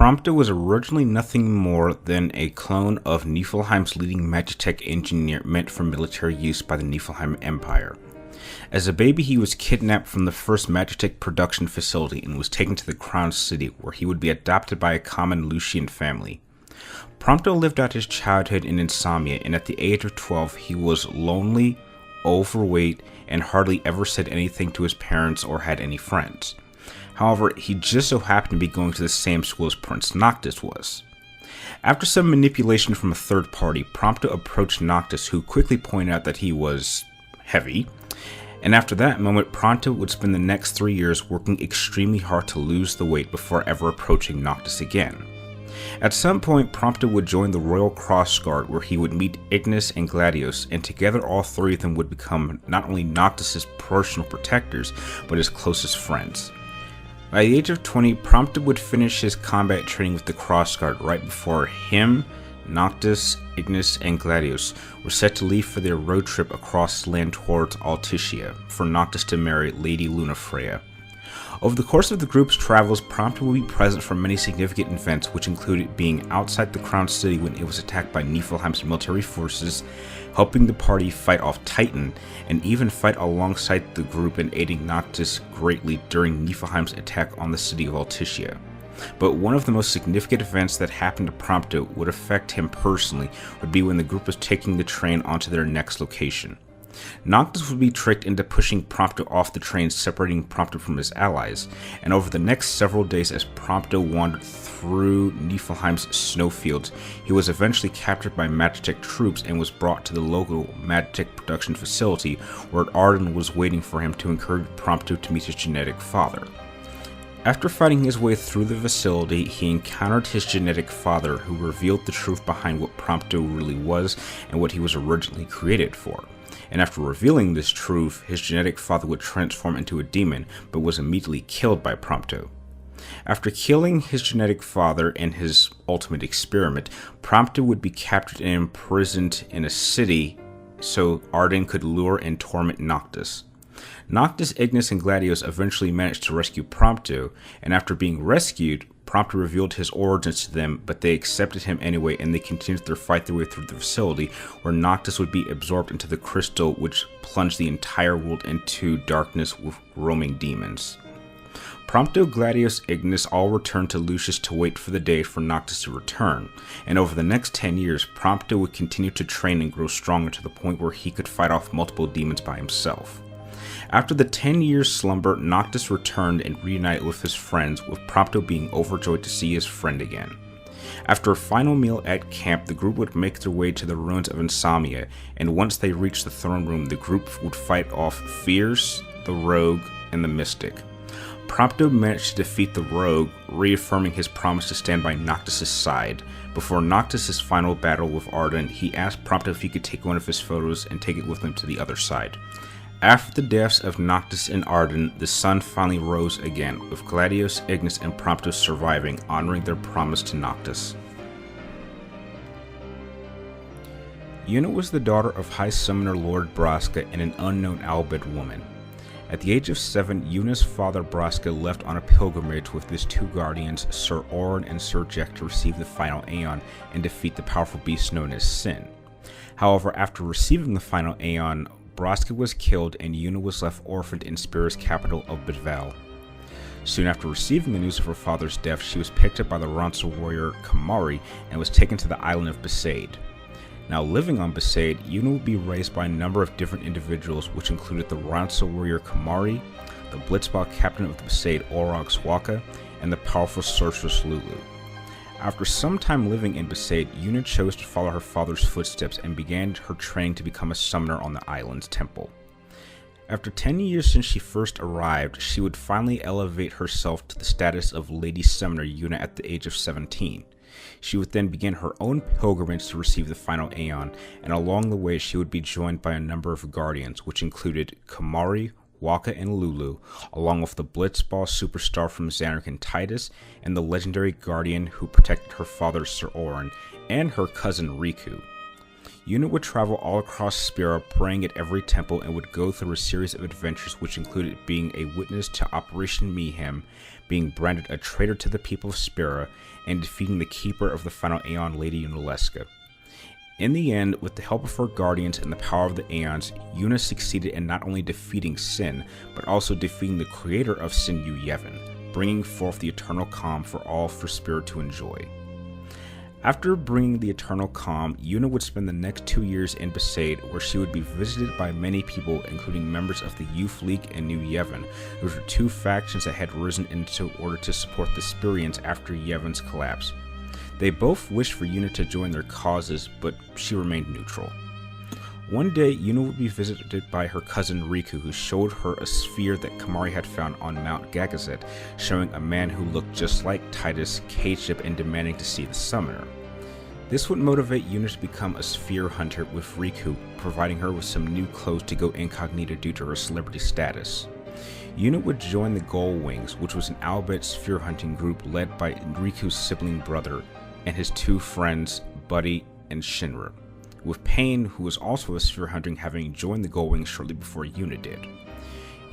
Prompto was originally nothing more than a clone of Niflheim's leading Magitech engineer meant for military use by the Niflheim Empire. As a baby, he was kidnapped from the first Magitech production facility and was taken to the Crown City, where he would be adopted by a common Lucian family. Prompto lived out his childhood in insomnia, and at the age of 12, he was lonely, overweight, and hardly ever said anything to his parents or had any friends. However, he just so happened to be going to the same school as Prince Noctis was. After some manipulation from a third party, Prompto approached Noctis, who quickly pointed out that he was heavy, and after that moment, Prompto would spend the next 3 years working extremely hard to lose the weight before ever approaching Noctis again. At some point, Prompto would join the Royal Cross Guard, where he would meet Ignis and Gladius, and together all three of them would become not only Noctis' personal protectors, but his closest friends. By the age of 20, Prompto would finish his combat training with the Cross Guard right before him, Noctis, Ignis, and Gladius were set to leave for their road trip across land towards Altitia for Noctis to marry Lady Lunafreya. Over the course of the group's travels, Prompto would be present for many significant events, which included being outside the Crown City when it was attacked by Niflheim's military forces, helping the party fight off Titan, and even fight alongside the group and aiding Noctis greatly during Niflheim's attack on the city of Altitia. But one of the most significant events that happened to Prompto would affect him personally would be when the group was taking the train onto their next location. Noctis would be tricked into pushing Prompto off the train, separating Prompto from his allies, and over the next several days as Prompto wandered through Niflheim's snowfields, he was eventually captured by Magitech troops and was brought to the local Magitech production facility where Arden was waiting for him to encourage Prompto to meet his genetic father. After fighting his way through the facility, he encountered his genetic father, who revealed the truth behind what Prompto really was and what he was originally created for. And after revealing this truth, his genetic father would transform into a demon, but was immediately killed by Prompto. After killing his genetic father in his ultimate experiment, Prompto would be captured and imprisoned in a city so Arden could lure and torment Noctis. Noctis, Ignis, and Gladius eventually managed to rescue Prompto, and after being rescued, Prompto revealed his origins to them, but they accepted him anyway, and they continued their fight their way through the facility, where Noctis would be absorbed into the crystal, which plunged the entire world into darkness with roaming demons. Prompto, Gladius, Ignis all returned to Lucius to wait for the day for Noctis to return, and over the next 10 years, Prompto would continue to train and grow stronger to the point where he could fight off multiple demons by himself. After the 10-year slumber, Noctis returned and reunited with his friends, with Prompto being overjoyed to see his friend again. After a final meal at camp, the group would make their way to the ruins of Insomnia, and once they reached the throne room, the group would fight off Fierce, the Rogue, and the Mystic. Prompto managed to defeat the Rogue, reaffirming his promise to stand by Noctis' side. Before Noctis' final battle with Arden, he asked Prompto if he could take one of his photos and take it with him to the other side. After the deaths of Noctis and Arden, the sun finally rose again, with Gladius, Ignis, and Prompto surviving, honoring their promise to Noctis. Yuna was the daughter of High Summoner Lord Braska and an unknown Albed woman. At the age of 7, Yuna's father Braska left on a pilgrimage with his two guardians, Sir Orin and Sir Jack, to receive the final Aeon and defeat the powerful beast known as Sin. However, after receiving the final Aeon, Braska was killed and Yuna was left orphaned in Spira's capital of Bidval. Soon after receiving the news of her father's death, she was picked up by the Ronso warrior Kamari and was taken to the island of Besaid. Now living on Besaid, Yuna would be raised by a number of different individuals, which included the Ronso warrior Kamari, the Blitzball captain of the Besaid Orog Swaka, and the powerful sorceress Lulu. After some time living in Besaid, Yuna chose to follow her father's footsteps and began her training to become a summoner on the island's temple. After 10 years since she first arrived, she would finally elevate herself to the status of Lady Summoner Yuna at the age of 17. She would then begin her own pilgrimage to receive the final Aeon, and along the way she would be joined by a number of guardians, which included Kamari, Waka, and Lulu, along with the Blitzball superstar from Xanark Titus, and the legendary guardian who protected her father Sir Orin, and her cousin Riku. Yuna would travel all across Spira, praying at every temple, and would go through a series of adventures which included being a witness to Operation Mayhem, being branded a traitor to the people of Spira, and defeating the Keeper of the Final Aeon, Lady Yunalesca. In the end, with the help of her guardians and the power of the Aeons, Yuna succeeded in not only defeating Sin, but also defeating the creator of Sin, Yevon, bringing forth the eternal calm for all for Spira to enjoy. After bringing the eternal calm, Yuna would spend the next 2 years in Besaid, where she would be visited by many people, including members of the Youth League and New Yevon, which were two factions that had risen into order to support the Spirians after Yevon's collapse. They both wished for Yuna to join their causes, but she remained neutral. One day, Yuna would be visited by her cousin Riku, who showed her a sphere that Kamari had found on Mount Gagazet, showing a man who looked just like Titus, caged up and demanding to see the summoner. This would motivate Yuna to become a sphere hunter, with Riku providing her with some new clothes to go incognito due to her celebrity status. Yuna would join the Gold Wings, which was an Albert sphere hunting group led by Riku's sibling brother and his two friends, Buddy and Shinra, with Pain, who was also a sphere hunting, having joined the Gold Wings shortly before Yuna did.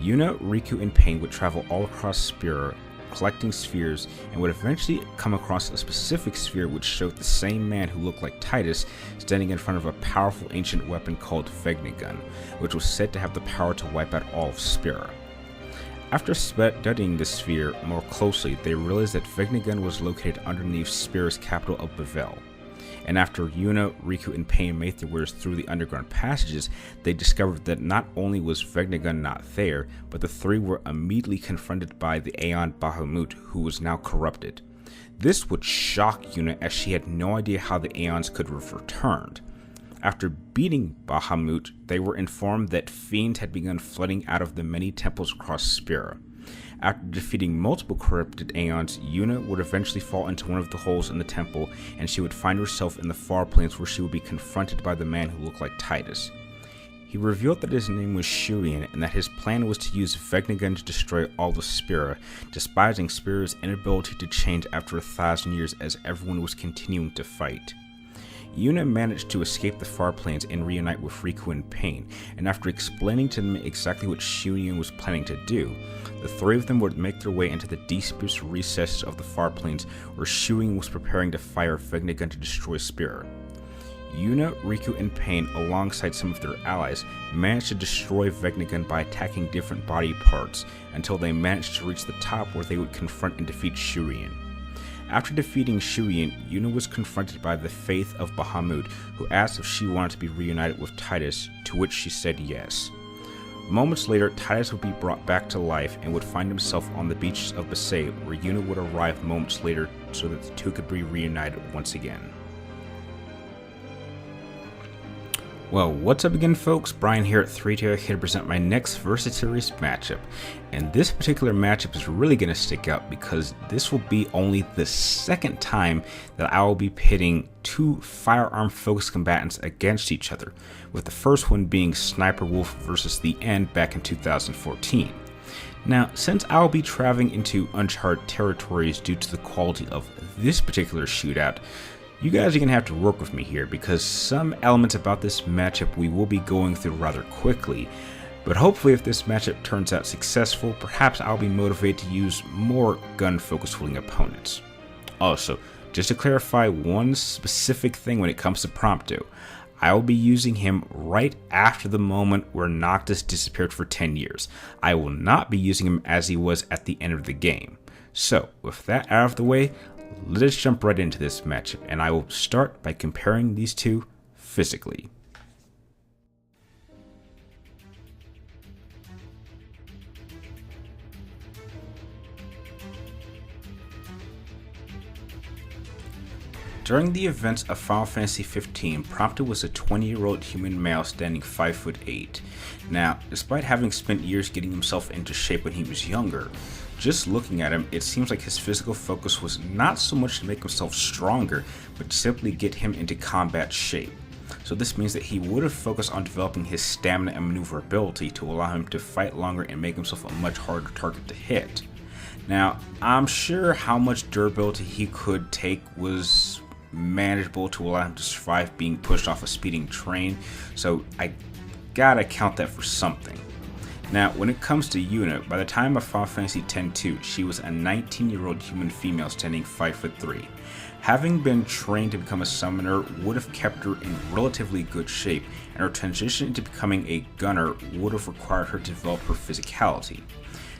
Yuna, Riku, and Pain would travel all across Spira, collecting spheres, and would eventually come across a specific sphere which showed the same man who looked like Titus standing in front of a powerful ancient weapon called Vegnagun, which was said to have the power to wipe out all of Spira. After studying the sphere more closely, they realized that Vegnagun was located underneath Spira's capital of Bavel. And after Yuna, Riku, and Pain made their way through the underground passages, they discovered that not only was Vegnagun not there, but the three were immediately confronted by the Aeon Bahamut, who was now corrupted. This would shock Yuna, as she had no idea how the Aeons could have returned. After beating Bahamut, they were informed that fiends had begun flooding out of the many temples across Spira. After defeating multiple corrupted Aeons, Yuna would eventually fall into one of the holes in the temple, and she would find herself in the far plains, where she would be confronted by the man who looked like Titus. He revealed that his name was Shurian, and that his plan was to use Vegnagun to destroy all of Spira, despising Spira's inability to change after 1,000 years as everyone was continuing to fight. Yuna managed to escape the far plains and reunite with Riku and Pain, and after explaining to them exactly what Shurian was planning to do, the three of them would make their way into the deepest recesses of the far plains, where Shurian was preparing to fire Vegnagun to destroy Spira. Yuna, Riku, and Pain, alongside some of their allies, managed to destroy Vegnagun by attacking different body parts, until they managed to reach the top, where they would confront and defeat Shurian. After defeating Shurian, Yuna was confronted by the Faith of Bahamut, who asked if she wanted to be reunited with Titus, to which she said yes. Moments later, Titus would be brought back to life and would find himself on the beaches of Besaid, where Yuna would arrive moments later so that the two could be reunited once again. Well, what's up again, folks? Brian here at 3TR here to present my next Versus Series matchup. And this particular matchup is really going to stick out because this will be only the second time that I will be pitting two firearm focused combatants against each other, with the first one being Sniper Wolf versus The End back in 2014. Now, since I will be traveling into uncharted territories due to the quality of this particular shootout, you guys are going to have to work with me here, because some elements about this matchup we will be going through rather quickly, but hopefully if this matchup turns out successful, perhaps I'll be motivated to use more gun-focused holding opponents. Also, just to clarify one specific thing when it comes to Prompto, I will be using him right after the moment where Noctis disappeared for 10 years. I will not be using him as he was at the end of the game. So, with that out of the way, let's jump right into this matchup, and I will start by comparing these two physically. During the events of Final Fantasy XV, Prompto was a 20-year-old human male standing 5'8". Now, despite having spent years getting himself into shape when he was younger, just looking at him, it seems like his physical focus was not so much to make himself stronger, but to simply get him into combat shape. So this means that he would have focused on developing his stamina and maneuverability to allow him to fight longer and make himself a much harder target to hit. Now, I'm sure how much durability he could take was manageable to allow him to survive being pushed off a speeding train, so I gotta count that for something. Now, when it comes to Yuna, by the time of Final Fantasy X-2, she was a 19-year-old human female standing 5'3". Having been trained to become a summoner would have kept her in relatively good shape, and her transition into becoming a gunner would have required her to develop her physicality.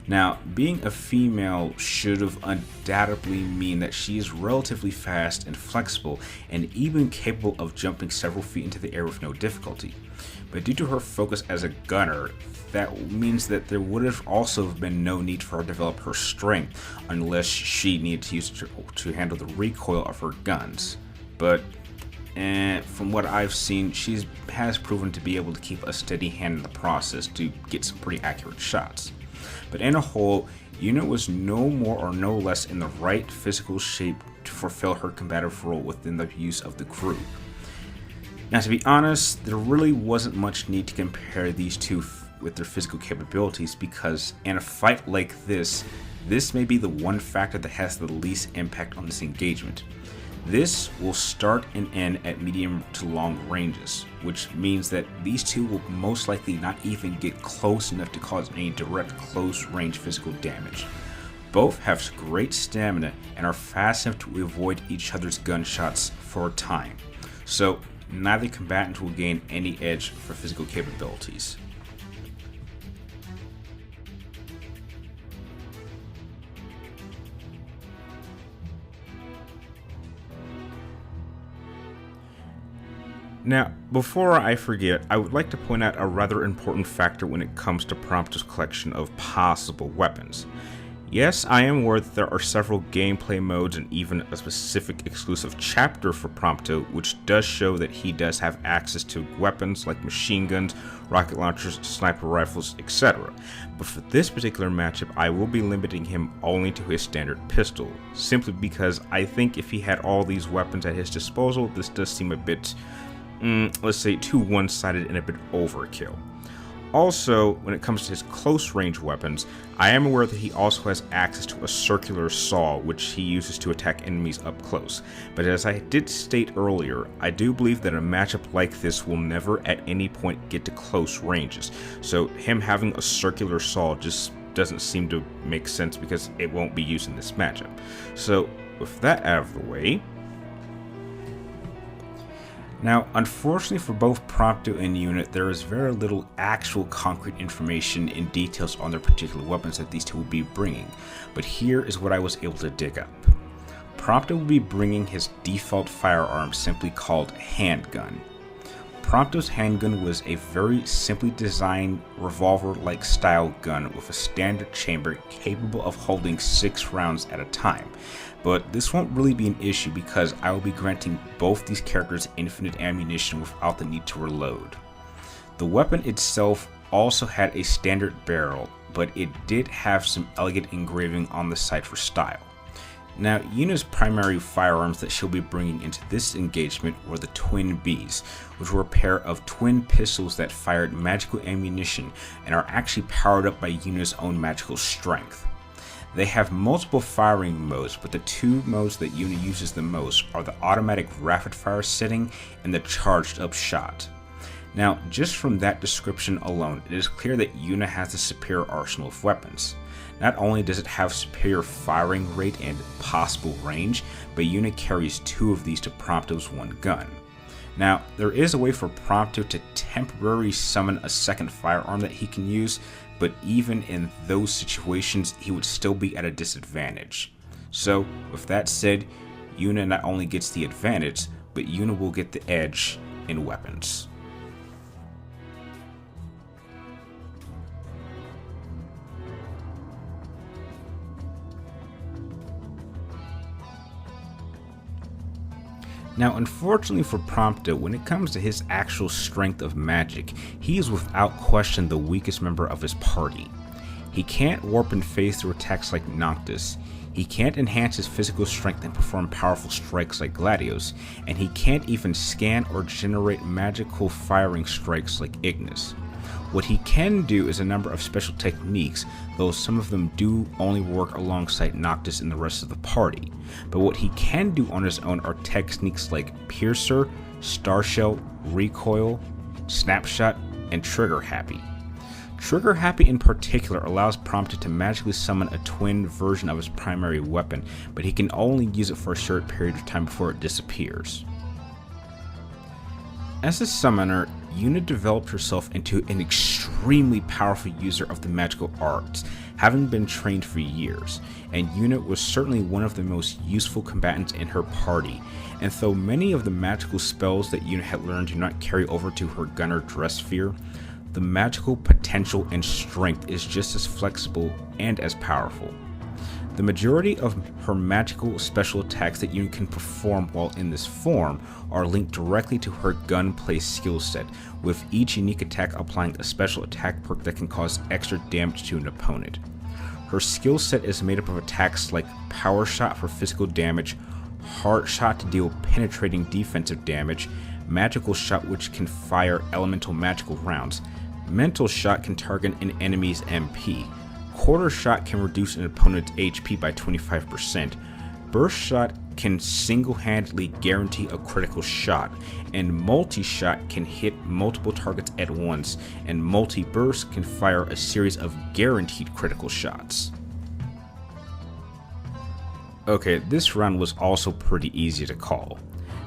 Now, being a female should have undoubtedly mean that she is relatively fast and flexible, and even capable of jumping several feet into the air with no difficulty. But due to her focus as a gunner, that means that there would have also been no need for her to develop her strength unless she needed to use it to handle the recoil of her guns. But from what I've seen, she has proven to be able to keep a steady hand in the process to get some pretty accurate shots. But in a whole, Yuna was no more or no less in the right physical shape to fulfill her combative role within the use of the group. Now, to be honest, there really wasn't much need to compare these two with their physical capabilities, because in a fight like this may be the one factor that has the least impact on this engagement. This will start and end at medium to long ranges, which means that these two will most likely not even get close enough to cause any direct close range physical damage. Both have great stamina and are fast enough to avoid each other's gunshots for a time, so neither combatant will gain any edge for physical capabilities. Now, before I forget, I would like to point out a rather important factor when it comes to Prompto's collection of possible weapons. Yes, I am aware that there are several gameplay modes and even a specific exclusive chapter for Prompto, which does show that he does have access to weapons like machine guns, rocket launchers, sniper rifles, etc. But for this particular matchup, I will be limiting him only to his standard pistol, simply because I think if he had all these weapons at his disposal, this does seem a bit, let's say, too one-sided and a bit overkill. Also, when it comes to his close range weapons, I am aware that he also has access to a circular saw, which he uses to attack enemies up close. But as I did state earlier, I do believe that a matchup like this will never at any point get to close ranges, so him having a circular saw just doesn't seem to make sense because it won't be used in this matchup. So, with that out of the way, now, unfortunately for both Prompto and Yuna, there is very little actual concrete information and details on their particular weapons that these two will be bringing, but here is what I was able to dig up. Prompto will be bringing his default firearm, simply called Handgun. Prompto's handgun was a very simply designed revolver-like style gun with a standard chamber capable of holding 6 rounds at a time. But this won't really be an issue because I will be granting both these characters infinite ammunition without the need to reload. The weapon itself also had a standard barrel, but it did have some elegant engraving on the side for style. Now, Yuna's primary firearms that she'll be bringing into this engagement were the Twin Bs, which were a pair of twin pistols that fired magical ammunition and are actually powered up by Yuna's own magical strength. They have multiple firing modes, but the two modes that Yuna uses the most are the automatic rapid fire setting and the charged up shot. Now, just from that description alone, it is clear that Yuna has the superior arsenal of weapons. Not only does it have superior firing rate and possible range, but Yuna carries 2 of these to Prompto's 1 gun. Now, there is a way for Prompto to temporarily summon a second firearm that he can use, but even in those situations, he would still be at a disadvantage. So, with that said, Yuna not only gets the advantage, but Yuna will get the edge in weapons. Now, unfortunately for Prompto, when it comes to his actual strength of magic, he is without question the weakest member of his party. He can't warp and phase through attacks like Noctis, he can't enhance his physical strength and perform powerful strikes like Gladios, and he can't even scan or generate magical firing strikes like Ignis. What he can do is a number of special techniques, though some of them do only work alongside Noctis and the rest of the party. But what he can do on his own are techniques like Piercer, Star Shell, Recoil, Snapshot, and Trigger Happy. Trigger Happy in particular allows Prompto to magically summon a twin version of his primary weapon, but he can only use it for a short period of time before it disappears. As a summoner, Yuna developed herself into an extremely powerful user of the magical arts, having been trained for years, and Yuna was certainly one of the most useful combatants in her party, and though many of the magical spells that Yuna had learned do not carry over to her gunner dress sphere, the magical potential and strength is just as flexible and as powerful. The majority of her magical special attacks that Yuna can perform while in this form are linked directly to her gunplay skill set, with each unique attack applying a special attack perk that can cause extra damage to an opponent. Her skill set is made up of attacks like Power Shot for physical damage, Heart Shot to deal penetrating defensive damage, Magical Shot which can fire elemental magical rounds, Mental Shot can target an enemy's MP, Quarter Shot can reduce an opponent's HP by 25%, Burst Shot can single-handedly guarantee a critical shot, and Multi-Shot can hit multiple targets at once, and Multi-Burst can fire a series of guaranteed critical shots. Okay, this round was also pretty easy to call.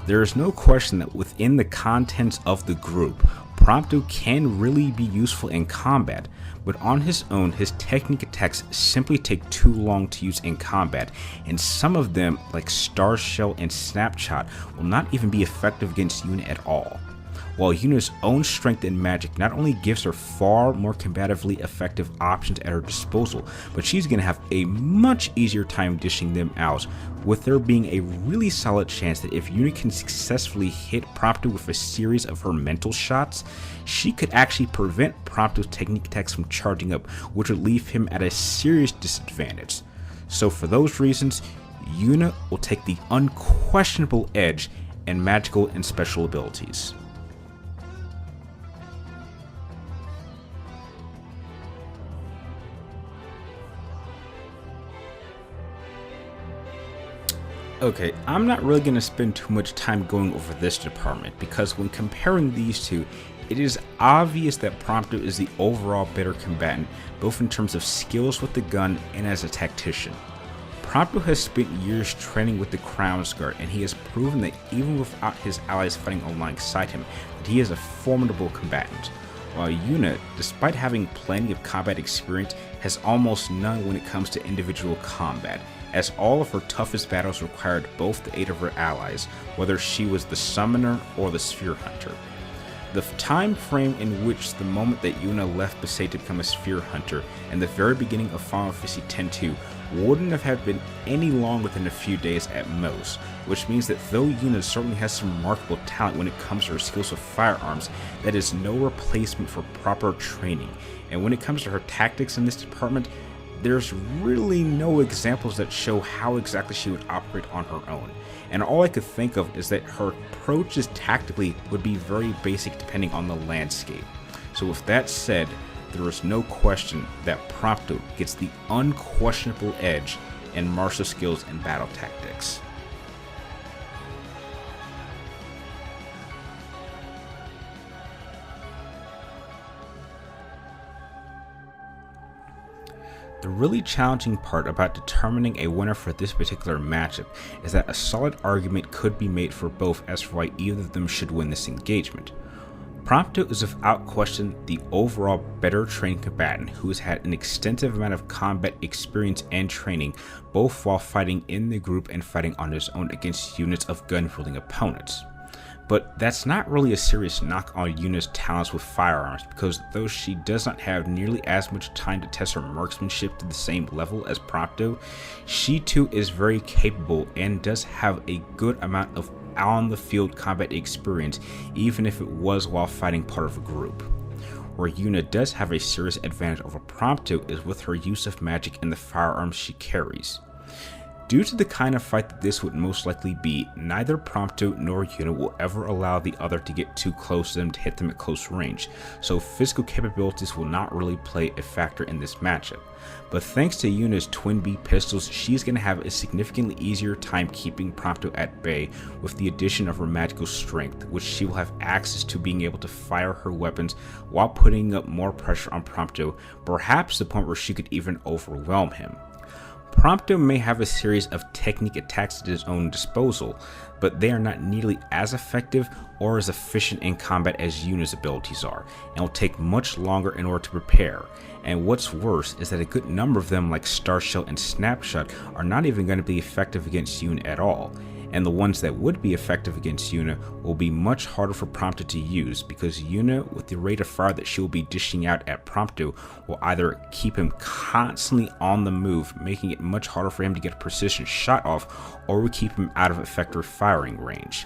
There is no question that within the contents of the group, Prompto can really be useful in combat, but on his own, his technique attacks simply take too long to use in combat, and some of them, like Star Shell and Snapshot, will not even be effective against Yuna at all. While Yuna's own strength and magic not only gives her far more combatively effective options at her disposal, but she's going to have a much easier time dishing them out, with there being a really solid chance that if Yuna can successfully hit Prompto with a series of her mental shots, she could actually prevent Prompto's technique attacks from charging up, which would leave him at a serious disadvantage. So for those reasons, Yuna will take the unquestionable edge in magical and special abilities. Okay, I'm not really going to spend too much time going over this department, because when comparing these two, it is obvious that Prompto is the overall better combatant, both in terms of skills with the gun and as a tactician. Prompto has spent years training with the Crown's Guard, and he has proven that even without his allies fighting alongside him, that he is a formidable combatant. While Yuna, despite having plenty of combat experience, has almost none when it comes to individual combat, as all of her toughest battles required both the aid of her allies, whether she was the Summoner or the Sphere Hunter. The time frame in which the moment that Yuna left Besaid to become a Sphere Hunter and the very beginning of Final Fantasy X-2 wouldn't have been any longer than a few days at most, which means that though Yuna certainly has some remarkable talent when it comes to her skills with firearms, that is no replacement for proper training, and when it comes to her tactics in this department, there's really no examples that show how exactly she would operate on her own, and all I could think of is that her approaches tactically would be very basic depending on the landscape. So with that said, there is no question that Prompto gets the unquestionable edge in martial skills and battle tactics. The really challenging part about determining a winner for this particular matchup is that a solid argument could be made for both as for why either of them should win this engagement. Prompto is without question the overall better trained combatant who has had an extensive amount of combat experience and training, both while fighting in the group and fighting on his own against units of gun-wielding opponents. But that's not really a serious knock on Yuna's talents with firearms, because though she does not have nearly as much time to test her marksmanship to the same level as Prompto, she too is very capable and does have a good amount of on-the-field combat experience, even if it was while fighting part of a group. Where Yuna does have a serious advantage over Prompto is with her use of magic and the firearms she carries. Due to the kind of fight that this would most likely be, neither Prompto nor Yuna will ever allow the other to get too close to them to hit them at close range, so physical capabilities will not really play a factor in this matchup. But thanks to Yuna's twin B pistols, she's going to have a significantly easier time keeping Prompto at bay with the addition of her magical strength, which she will have access to being able to fire her weapons while putting up more pressure on Prompto, perhaps to the point where she could even overwhelm him. Prompto may have a series of technique attacks at his own disposal, but they are not nearly as effective or as efficient in combat as Yuna's abilities are, and will take much longer in order to prepare. And what's worse is that a good number of them, like Starshell and Snapshot, are not even going to be effective against Yuna at all. And the ones that would be effective against Yuna will be much harder for Prompto to use, because Yuna, with the rate of fire that she will be dishing out at Prompto, will either keep him constantly on the move, making it much harder for him to get a precision shot off, or will keep him out of effective firing range.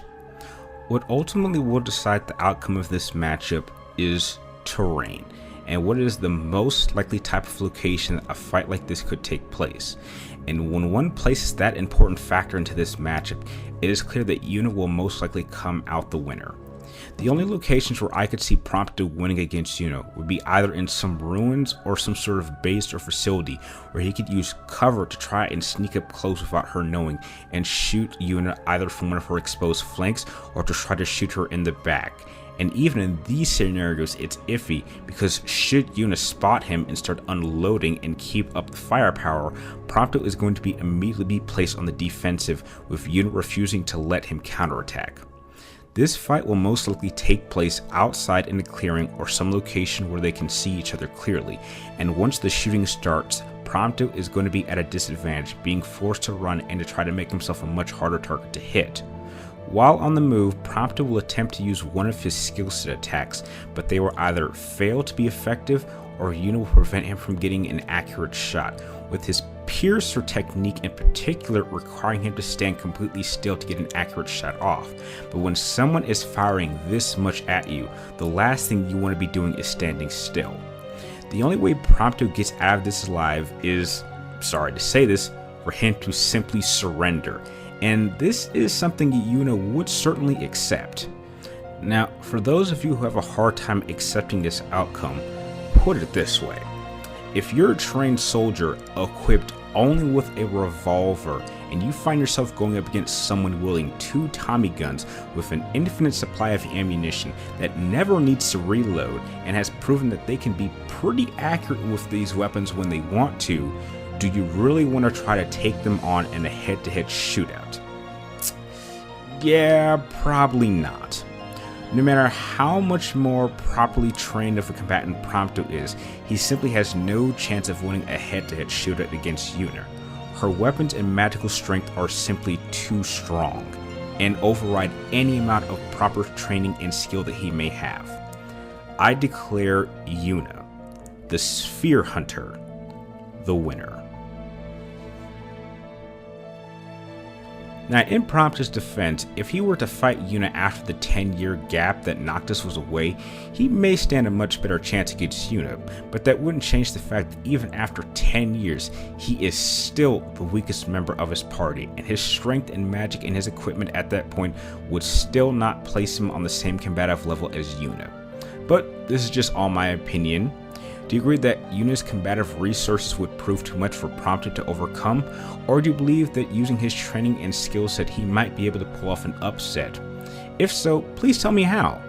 What ultimately will decide the outcome of this matchup is terrain, and what is the most likely type of location that a fight like this could take place. And when one places that important factor into this matchup, it is clear that Yuna will most likely come out the winner. The only locations where I could see Prompto winning against Yuna would be either in some ruins or some sort of base or facility where he could use cover to try and sneak up close without her knowing and shoot Yuna either from one of her exposed flanks or to try to shoot her in the back. And even in these scenarios, it's iffy, because should Yuna spot him and start unloading and keep up the firepower, Prompto is going to be immediately placed on the defensive, with Yuna refusing to let him counterattack. This fight will most likely take place outside in a clearing or some location where they can see each other clearly, and once the shooting starts, Prompto is going to be at a disadvantage, being forced to run and to try to make himself a much harder target to hit. While on the move, Prompto will attempt to use one of his skill set attacks, but they will either fail to be effective or Yuna will prevent him from getting an accurate shot, with his piercer technique in particular requiring him to stand completely still to get an accurate shot off. But when someone is firing this much at you, the last thing you want to be doing is standing still. The only way Prompto gets out of this alive is, sorry to say this, for him to simply surrender. And this is something Yuna would certainly accept. Now, for those of you who have a hard time accepting this outcome, put it this way. If you're a trained soldier equipped only with a revolver and you find yourself going up against someone wielding 2 Tommy guns with an infinite supply of ammunition that never needs to reload and has proven that they can be pretty accurate with these weapons when they want to, do you really want to try to take them on in a head-to-head shootout? Yeah, probably not. No matter how much more properly trained of a combatant Prompto is, he simply has no chance of winning a head-to-head shootout against Yuna. Her weapons and magical strength are simply too strong, and override any amount of proper training and skill that he may have. I declare Yuna, the Sphere Hunter, the winner. Now, in Prompto's defense, if he were to fight Yuna after the 10-year gap that Noctis was away, he may stand a much better chance against Yuna, but that wouldn't change the fact that even after 10 years, he is still the weakest member of his party, and his strength and magic and his equipment at that point would still not place him on the same combative level as Yuna. But this is just all my opinion. Do you agree that Yuna's combative resources would prove too much for Prompto to overcome, or do you believe that using his training and skill set he might be able to pull off an upset? If so, please tell me how.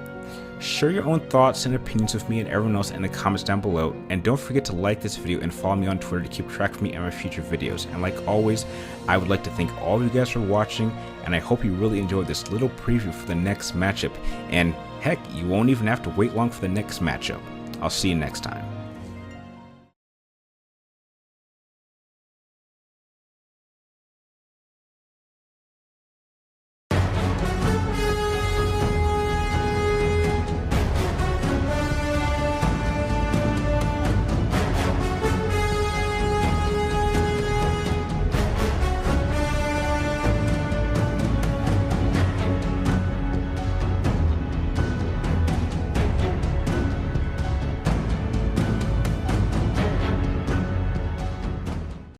Share your own thoughts and opinions with me and everyone else in the comments down below, and don't forget to like this video and follow me on Twitter to keep track of me and my future videos. And like always, I would like to thank all of you guys for watching, and I hope you really enjoyed this little preview for the next matchup, and heck, you won't even have to wait long for the next matchup. I'll see you next time.